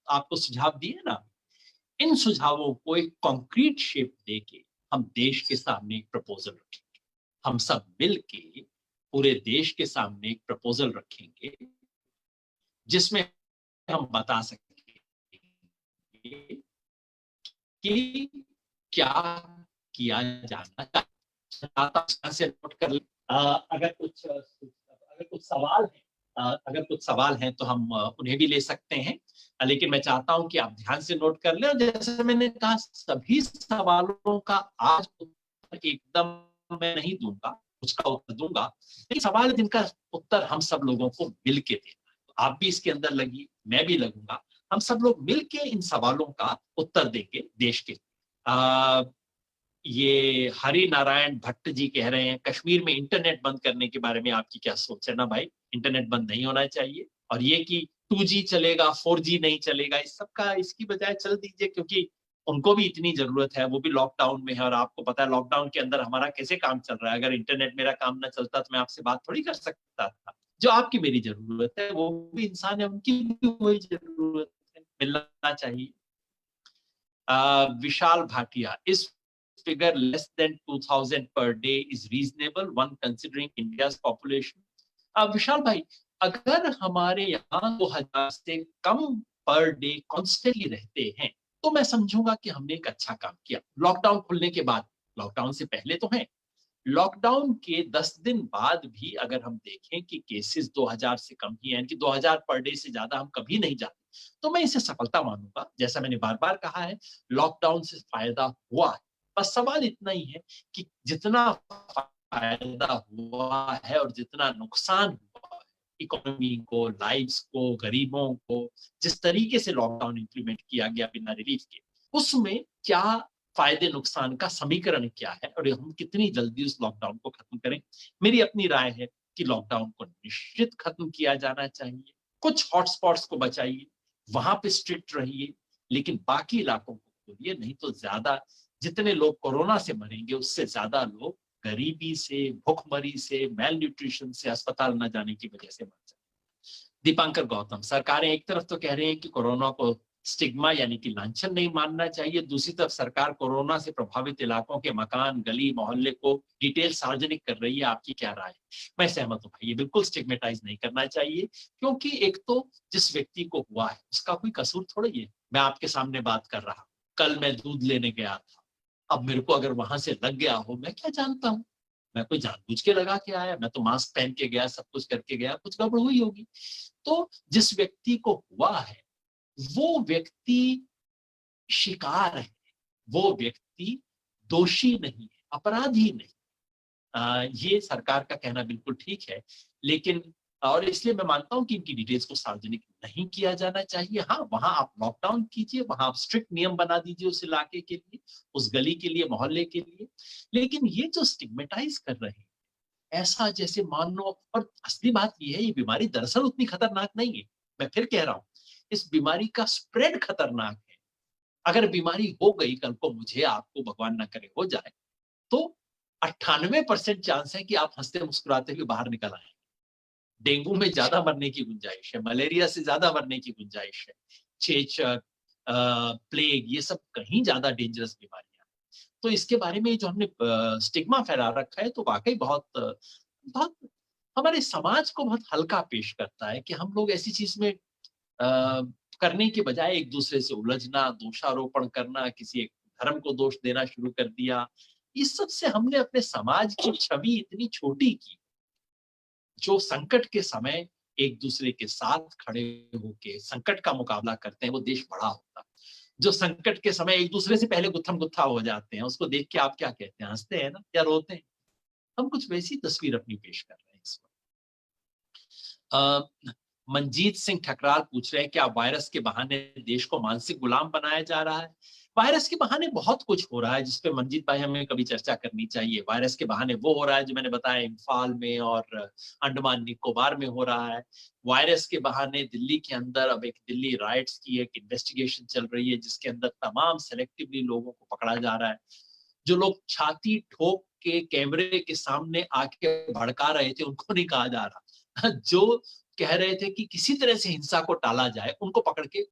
आपको सुझाव दिए ना, इन सुझावों को एक कॉन्क्रीट शेप देके हम देश के सामने एक प्रपोजल रखेंगे। हम सब मिल के पूरे देश के सामने एक प्रपोजल रखेंगे, जिसमें हम बता सकेंगे कि क्या किया जाना चाहिए। से नोट कर अगर कुछ सवाल हैं तो हम उन्हें भी ले सकते हैं। लेकिन मैं चाहता हूं कि आप ध्यान से नोट कर लें, और जैसे मैंने कहा सभी सवालों का आज उत्तर एकदम मैं नहीं दूंगा, उसका उत्तर दूंगा, लेकिन सवाल है जिनका उत्तर हम सब लोगों को मिल के देना है। तो आप भी इसके अंदर लगिए, मैं भी लगूंगा, हम सब लोग मिलके इन सवालों का उत्तर देंगे देश के। ये हरि नारायण भट्ट जी कह रहे हैं कश्मीर में इंटरनेट बंद करने के बारे में आपकी क्या सोच है? ना भाई, इंटरनेट बंद नहीं होना चाहिए। और ये कि 2G चलेगा 4G नहीं चलेगा, इस सब का इसकी बजाय चल दीजिए, क्योंकि उनको भी इतनी जरूरत है, वो भी लॉकडाउन में है। और आपको पता है लॉकडाउन के अंदर हमारा कैसे काम चल रहा है। अगर इंटरनेट मेरा काम ना चलता तो मैं आपसे बात थोड़ी कर सकता था। जो आपकी मेरी जरूरत है, वो भी इंसान है, उनकी भी वही जरूरत है, मिलना चाहिए। विशाल भाटिया, इस figure less than 2000 per day is reasonable one considering India's population? विशाल भाई, अगर हमारे यहाँ 2000 से कम पर डे कॉन्स्टेंटली रहते हैं तो मैं समझूंगा कि हमने एक अच्छा काम किया। लॉकडाउन खुलने के बाद, लॉकडाउन से पहले तो है, लॉकडाउन के 10 दिन बाद भी अगर हम देखें कि केसेस 2000 से कम ही हैं, यानी कि 2000 पर डे से ज्यादा हम कभी नहीं जाते, तो मैं इसे सफलता मानूंगा। जैसा मैंने बार बार कहा है, लॉकडाउन से फायदा हुआ है। बस सवाल इतना ही है कि जितना फायदा हुआ है और जितना नुकसान हुआ है इकोनॉमी को, लाइव्स को, गरीबों को, जिस तरीके से लॉकडाउन इंप्लीमेंट किया गया बिना रिलीफ के, उसमें क्या फायदे नुकसान का समीकरण क्या है और हम कितनी जल्दी उस लॉकडाउन को खत्म करें। मेरी अपनी राय है कि लॉकडाउन को निश्चित खत्म किया जाना चाहिए। कुछ हॉटस्पॉट्स को बचाइए, वहां पे स्ट्रिक्ट रहिए, लेकिन बाकी इलाकों को खोलिए, नहीं तो ज्यादा जितने लोग कोरोना से मरेंगे उससे ज्यादा लोग गरीबी से, भूखमरी से, मेल न्यूट्रिशन से, अस्पताल न जाने की वजह से मर जाए। दीपांकर गौतम, सरकारें एक तरफ तो कह रही हैं कि कोरोना को स्टिग्मा यानी कि लांछन नहीं मानना चाहिए, दूसरी तरफ सरकार कोरोना से प्रभावित इलाकों के मकान, गली, मोहल्ले को डिटेल सार्वजनिक कर रही है। आपकी क्या राय है? मैं सहमत हूं भाई, ये बिल्कुल स्टिग्मेटाइज नहीं करना चाहिए, क्योंकि एक तो जिस व्यक्ति को हुआ है उसका कोई कसूर थोड़ी है। मैं आपके सामने बात कर रहा, कल मैं दूध लेने गया था, अब मेरे को अगर वहां से लग गया हो, मैं क्या जानता हूँ? मैं कोई जानबूझ के लगा के आया? मैं तो मास्क पहन के गया, सब कुछ करके गया, कुछ गड़बड़ हुई होगी। तो जिस व्यक्ति को हुआ है वो व्यक्ति शिकार है, वो व्यक्ति दोषी नहीं है, अपराधी नहीं। ये सरकार का कहना बिल्कुल ठीक है, लेकिन और इसलिए मैं मानता हूं कि इनकी डिटेल्स को सार्वजनिक नहीं किया जाना चाहिए। हाँ, वहां आप लॉकडाउन कीजिए, वहां आप स्ट्रिक्ट नियम बना दीजिए उस इलाके के लिए, उस गली के लिए, मोहल्ले के लिए। लेकिन ये जो स्टिग्मेटाइज कर रहे हैं, ऐसा जैसे मान लो, और असली बात ये है ये बीमारी दरअसल उतनी खतरनाक नहीं है। मैं फिर कह रहा हूं, इस बीमारी का स्प्रेड खतरनाक है। अगर बीमारी हो गई कल को मुझे, आपको, भगवान ना करे हो जाए, तो 98% चांस है कि आप हंसते मुस्कुराते हुए बाहर निकल आए। डेंगू में ज्यादा मरने की गुंजाइश है, मलेरिया से ज्यादा मरने की गुंजाइश है, चेचक, प्लेग, ये सब कहीं ज्यादा डेंजरस बीमारियां। तो इसके बारे में जो हमने स्टिग्मा फैला रखा है, तो वाकई बहुत बहुत हमारे समाज को बहुत हल्का पेश करता है कि हम लोग ऐसी चीज में करने के बजाय एक दूसरे से उलझना, दोषारोपण करना, किसी एक धर्म को दोष देना शुरू कर दिया। इस सब से हमने अपने समाज की छवि इतनी छोटी की। जो संकट के समय एक दूसरे के साथ खड़े होके संकट का मुकाबला करते हैं, वो देश बड़ा होता है। जो संकट के समय एक दूसरे से पहले गुत्थम गुत्था हो जाते हैं, उसको देख के आप क्या कहते हैं? हंसते हैं ना, या रोते हैं? हम कुछ वैसी तस्वीर अपनी पेश कर रहे हैं इस वक्त। मंजीत सिंह ठकराल पूछ रहे हैं क्या वायरस के बहाने देश को मानसिक गुलाम बनाया जा रहा है? वायरस के बहाने बहुत कुछ हो रहा है जिसपे मंजीत भाई हमें कभी चर्चा करनी चाहिए। वायरस के बहाने वो हो रहा है जो मैंने बताया, इम्फाल में और अंडमान निकोबार में हो रहा है। वायरस के बहाने दिल्ली के अंदर अब एक दिल्ली राइट्स की एक इन्वेस्टिगेशन चल रही है, जिसके अंदर तमाम सेलेक्टिवली लोगों को पकड़ा जा रहा है। जो लोग छाती ठोक के कैमरे के सामने आके भड़का रहे थे उनको नहीं कहा जा रहा। जो कह रहे थे कि किसी तरह से हिंसा को टाला जाए, उनको पकड़ के